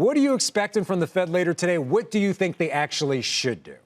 What are you expecting from the Fed later today? What do you think they actually should do?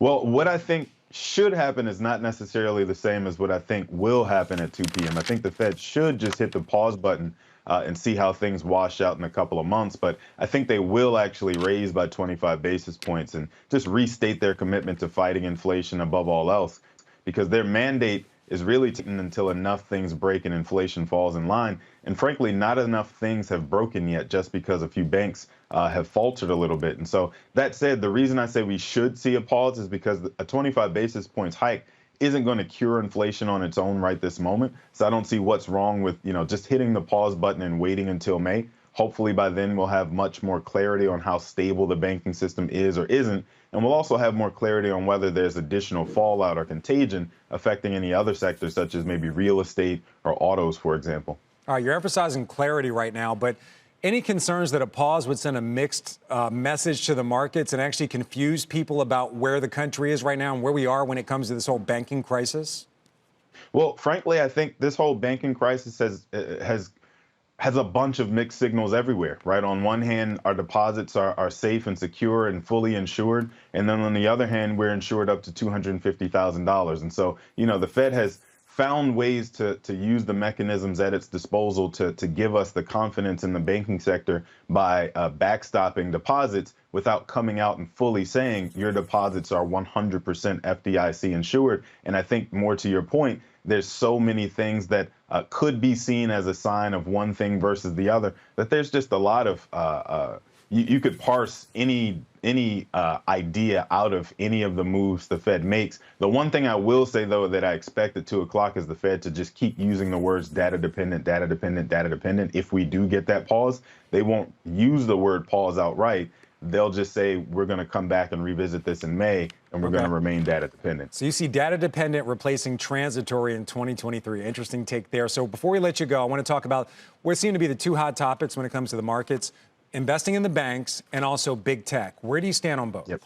Well, what I think should happen is not necessarily the same as what I think will happen at 2 p.m. I think the Fed should just hit the pause button and see how things wash out in a couple of months. But I think they will actually raise by 25 basis points and just restate their commitment to fighting inflation above all else, because their mandate is really taken until enough things break and inflation falls in line. And frankly, not enough things have broken yet just because a few banks have faltered a little bit. And so that said, the reason I say we should see a pause is because a 25 basis points hike isn't going to cure inflation on its own right this moment. So I don't see what's wrong with, just hitting the pause button and waiting until May. Hopefully by then we'll have much more clarity on how stable the banking system is or isn't. And we'll also have more clarity on whether there's additional fallout or contagion affecting any other sectors, such as maybe real estate or autos, for example. All right, you're emphasizing clarity right now, but any concerns that a pause would send a mixed message to the markets and actually confuse people about where the country is right now and where we are when it comes to this whole banking crisis? Well, frankly, I think this whole banking crisis has a bunch of mixed signals everywhere, right? On one hand, our deposits are safe and secure and fully insured. And then on the other hand, we're insured up to $250,000. And so, the Fed has found ways to use the mechanisms at its disposal to give us the confidence in the banking sector by backstopping deposits without coming out and fully saying your deposits are 100% FDIC insured. And I think more to your point, there's so many things that could be seen as a sign of one thing versus the other, that there's just a lot of you could parse any idea out of any of the moves the Fed makes. The one thing I will say, though, that I expect at 2 o'clock is the Fed to just keep using the words data dependent, data dependent, data dependent. If we do get that pause, they won't use the word pause outright. They'll just say we're going to come back and revisit this in May, and we're going to remain data dependent. So you see data dependent replacing transitory in 2023. Interesting take there. So before we let you go, I want to talk about what seem to be the two hot topics when it comes to the markets: investing in the banks and also big tech. Where do you stand on both? Yep.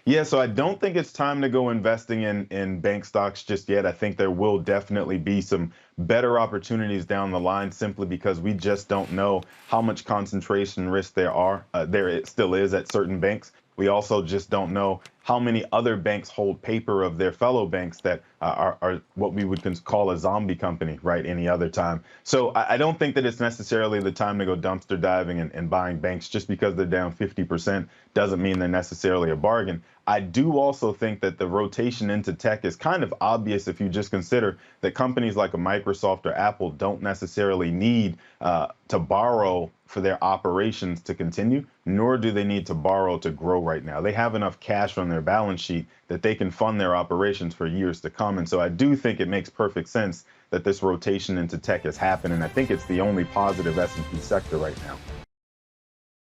Yeah, so I don't think it's time to go investing in bank stocks just yet. I think there will definitely be some better opportunities down the line simply because we just don't know how much concentration risk there it still is at certain banks. We also just don't know how many other banks hold paper of their fellow banks that are what we would call a zombie company, right, any other time. So I don't think that it's necessarily the time to go dumpster diving and buying banks. Just because they're down 50% doesn't mean they're necessarily a bargain. I do also think that the rotation into tech is kind of obvious if you just consider that companies like a Microsoft or Apple don't necessarily need to borrow for their operations to continue, nor do they need to borrow to grow right now. They have enough cash on their balance sheet that they can fund their operations for years to come. And so I do think it makes perfect sense that this rotation into tech has happened. And I think it's the only positive S&P sector right now.